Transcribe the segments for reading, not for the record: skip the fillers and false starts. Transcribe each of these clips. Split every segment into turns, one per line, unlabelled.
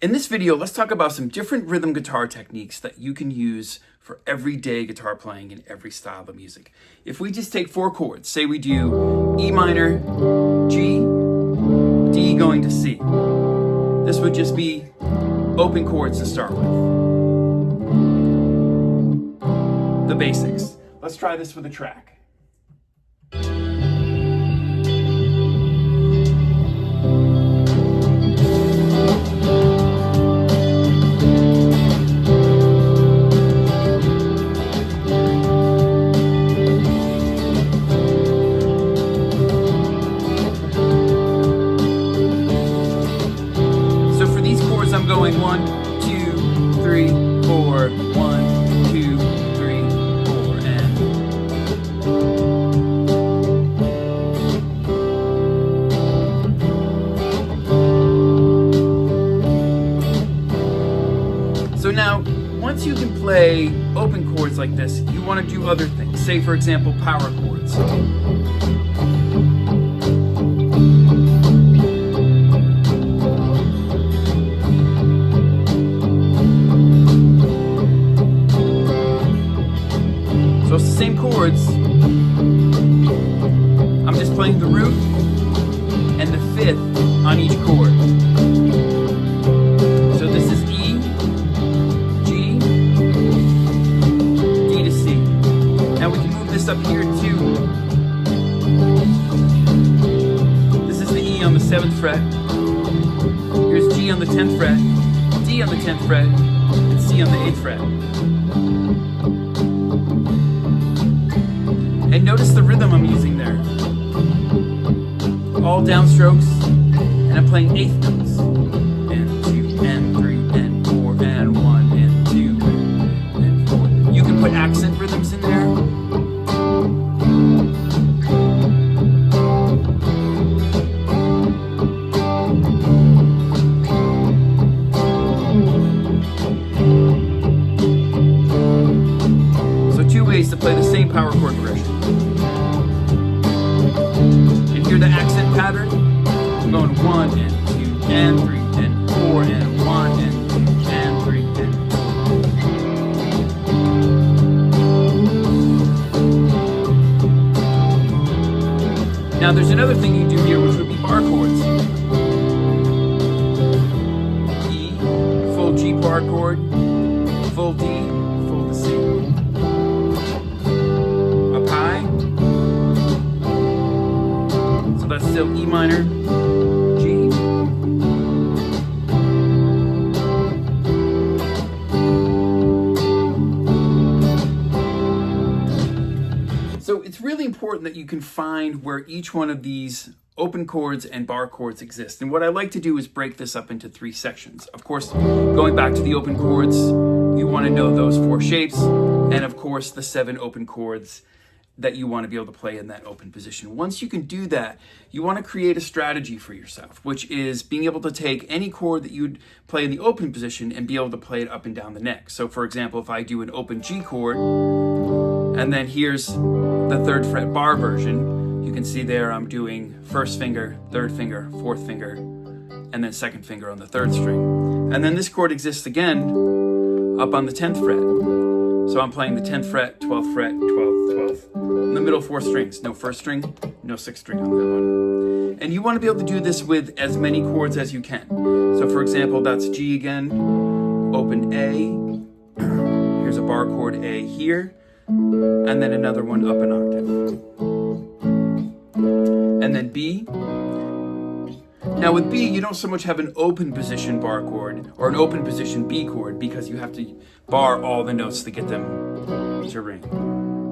In this video, let's talk about some different rhythm guitar techniques that you can use for everyday guitar playing in every style of music. If we just take 4 chords, say we do E minor, G, D going to C. This would just be open chords to start with. The basics. Let's try this with a track. I'm going 1, 2, 3, 4, 1, 2, 3, 4, and so now once you can play open chords like this, you want to do other things. Say for example, power chords. So it's the same chords. I'm just playing the root and the 5th on each chord. So this is E, G, D to C. Now we can move this up here too. This is the E on the 7th fret. Here's G on the 10th fret, D on the 10th fret, and C on the 8th fret. And notice the rhythm I'm using there. All downstrokes, and I'm playing 8th notes. And 2, and 3, and 4, and 1, and 2, and 4. You can put accent rhythms in there. So 2 ways to play the same power chord progression. Hear the accent pattern? I'm going 1 and 2 and 3 and 4 and 1 and 2 and 3 and 4. Now there's another thing you do here, which would be bar chords. E, full G bar chord, full D, full to C. Up high. That's still E minor, G, so it's really important that you can find where each one of these open chords and bar chords exist. And what I like to do is break this up into 3 sections. Of course, going back to the open chords, you want to know those 4 shapes, and of course the 7 open chords that you want to be able to play in that open position. Once you can do that, you want to create a strategy for yourself, which is being able to take any chord that you'd play in the open position and be able to play it up and down the neck. So for example, if I do an open G chord, and then here's the 3rd fret bar version, you can see there I'm doing 1st finger, 3rd finger, 4th finger, and then 2nd finger on the 3rd string. And then this chord exists again up on the 10th fret. So I'm playing the 10th fret, 12th fret, 12th, 12th. In the middle 4 strings, no 1st string, no 6th string on that one. And you want to be able to do this with as many chords as you can. So for example, that's G again, open A, here's a bar chord A here, and then another one up an octave. And then B. Now with B, you don't so much have an open position bar chord or an open position B chord because you have to bar all the notes to get them to ring.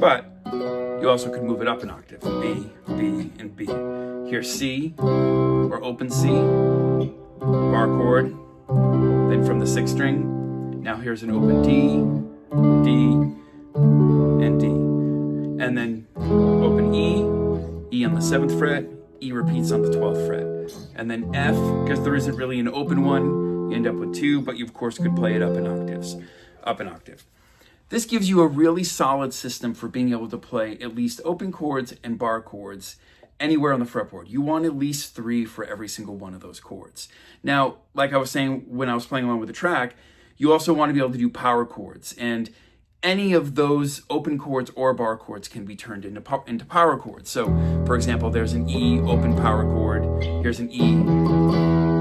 But you also could move it up an octave, B, B, and B. Here's C, or open C, bar chord. Then from the 6th string, now here's an open D, D, and D. And then open E, E on the 7th fret, E repeats on the 12th fret. And then F, because there isn't really an open one, you end up with 2, but you of course could play it up an octave. This gives you a really solid system for being able to play at least open chords and bar chords anywhere on the fretboard. You want at least 3 for every single one of those chords. Now, like I was saying when I was playing along with the track, you also want to be able to do power chords, and any of those open chords or bar chords can be turned into power chords. So, for example, there's an E open power chord, here's an E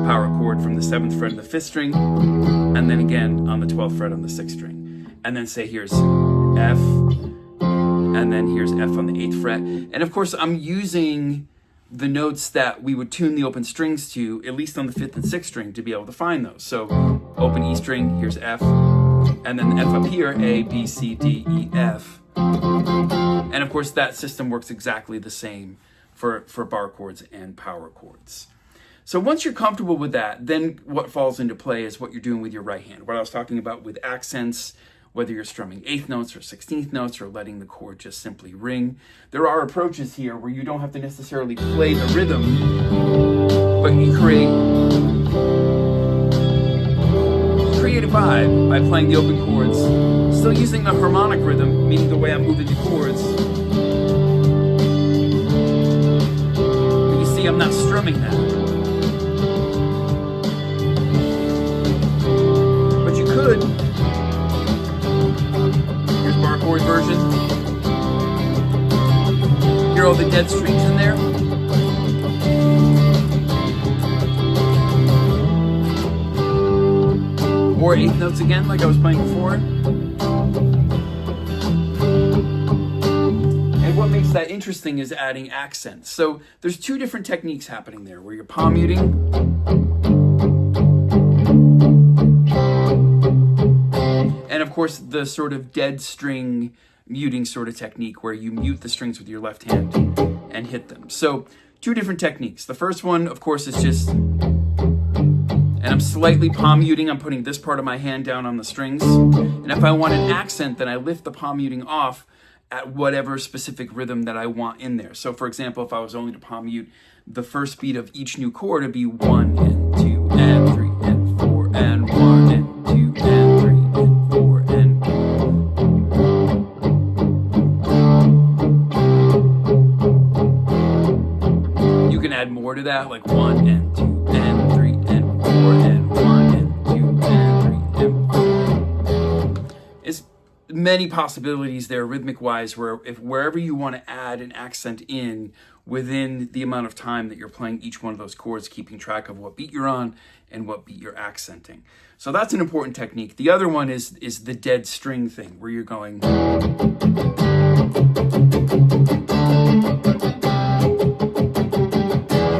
power chord from the 7th fret of the 5th string, and then again on the 12th fret on the 6th string. And then say here's F, and then here's F on the 8th fret. And of course, I'm using the notes that we would tune the open strings to, at least on the 5th and 6th string, to be able to find those. So open E string, here's F, and then the F up here, A, B, C, D, E, F. And of course, that system works exactly the same for bar chords and power chords. So once you're comfortable with that, then what falls into play is what you're doing with your right hand. What I was talking about with accents, whether you're strumming 8th notes or 16th notes or letting the chord just simply ring. There are approaches here where you don't have to necessarily play the rhythm, but you create a vibe by playing the open chords, still using the harmonic rhythm, meaning the way I'm moving the chords. But you see, I'm not strumming that. But you could. Here's bar chord version. Hear all the dead strings in there? Or 8th notes again, like I was playing before. And what makes that interesting is adding accents. So there's 2 different techniques happening there, where you're palm muting, and of course the sort of dead string muting sort of technique, where you mute the strings with your left hand and hit them. So 2 different techniques. The first one, of course, is just, and I'm slightly palm muting, I'm putting this part of my hand down on the strings. And if I want an accent, then I lift the palm muting off at whatever specific rhythm that I want in there. So for example, if I was only to palm mute the first beat of each new chord, it'd be 1 and 2 and 3 and 4 and 1 and 2 and 3 and 4 and... You can add more to that, like 1 and 2 and 3 and 4 and 1 and 2 and 3 and 4. It's many possibilities there rhythmic wise, where wherever you want to add an accent in within the amount of time that you're playing each one of those chords, keeping track of what beat you're on and what beat you're accenting. So that's an important technique. The other one is the dead string thing, where you're going...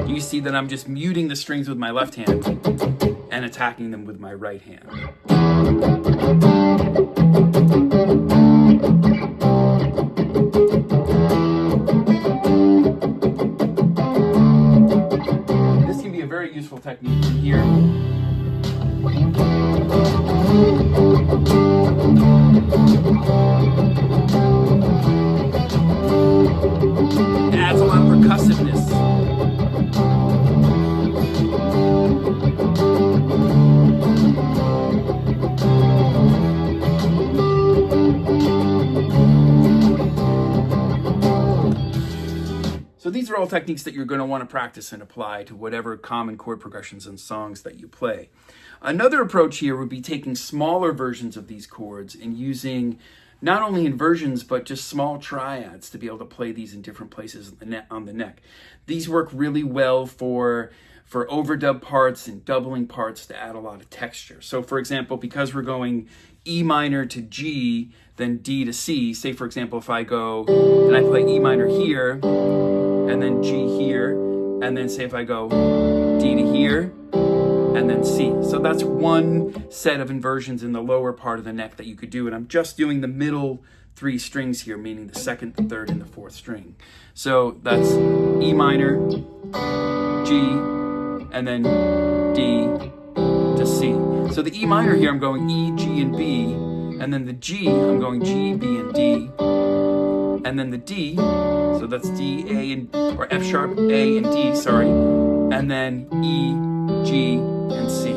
You see that I'm just muting the strings with my left hand and attacking them with my right hand. This can be a very useful technique from here. It adds a lot of percussiveness. So these are all techniques that you're going to want to practice and apply to whatever common chord progressions and songs that you play. Another approach here would be taking smaller versions of these chords and using not only inversions, but just small triads to be able to play these in different places on the neck. These work really well for overdub parts and doubling parts to add a lot of texture. So for example, because we're going E minor to G, then D to C, say for example, if I go and I play E minor here, and then G here, and then say if I go D to here, and then C. So that's one set of inversions in the lower part of the neck that you could do, and I'm just doing the middle 3 strings here, meaning the 2nd, the 3rd, and the 4th string. So that's E minor, G, and then D to C. So the E minor here, I'm going E, G, and B, and then the G, I'm going G, B, and D, and then the D, so that's D, A, and, or F sharp, A, and D, sorry, and then E, G, and C.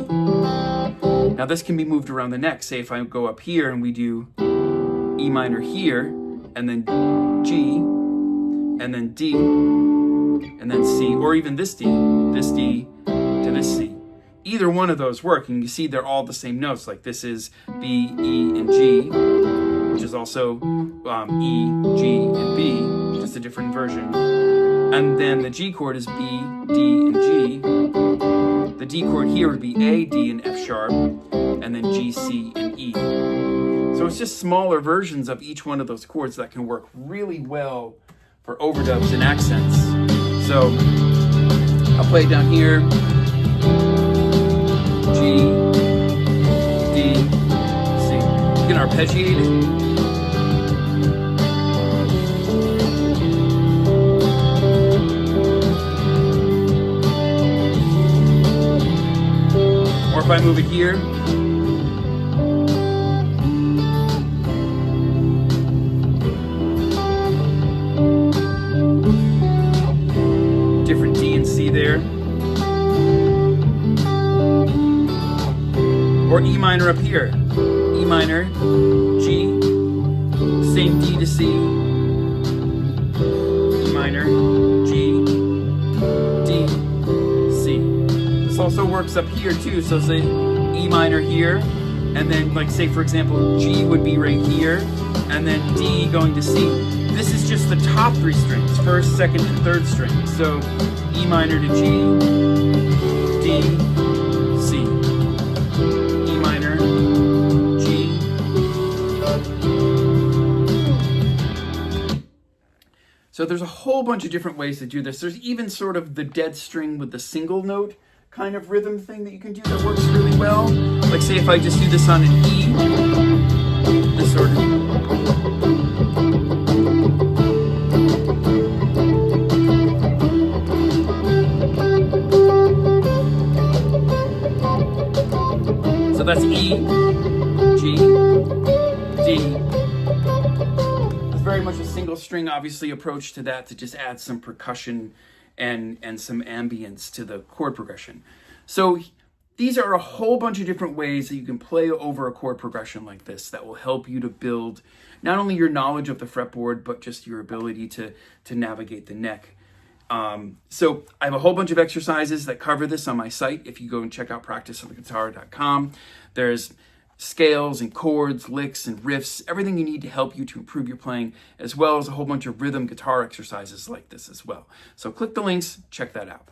Now this can be moved around the neck. Say if I go up here and we do E minor here, and then G, and then D, and then C, or even this D to this C. Either one of those work, and you see they're all the same notes. Like this is B, E, and G, which is also E, G, and B, just a different version. And then the G chord is B, D, and G. The D chord here would be A, D, and F sharp, and then G, C, and E. So it's just smaller versions of each one of those chords that can work really well for overdubs and accents. So I'll play it down here. G, D, C. You can arpeggiate it. Or if I move it here, different D and C there. Or E minor up here. E minor, G, same D to C, E minor, G, D, C. This also works up here too, so say E minor here, and then like say for example G would be right here, and then D going to C. This is just the top three strings, first, second, and third string. So E minor to G, D, C. So there's a whole bunch of different ways to do this. There's even sort of the dead string with the single note kind of rhythm thing that you can do that works really well. Like say if I just do this on an E, this sort of. So that's E, G, D. Very much a single string obviously approach to that to just add some percussion and some ambience to the chord progression. So these are a whole bunch of different ways that you can play over a chord progression like this that will help you to build not only your knowledge of the fretboard, but just your ability to navigate the neck. So I have a whole bunch of exercises that cover this on my site. If you go and check out practiceoftheguitar.com, there's scales and chords, licks and riffs, everything you need to help you to improve your playing, as well as a whole bunch of rhythm guitar exercises like this as well. So click the links, check that out.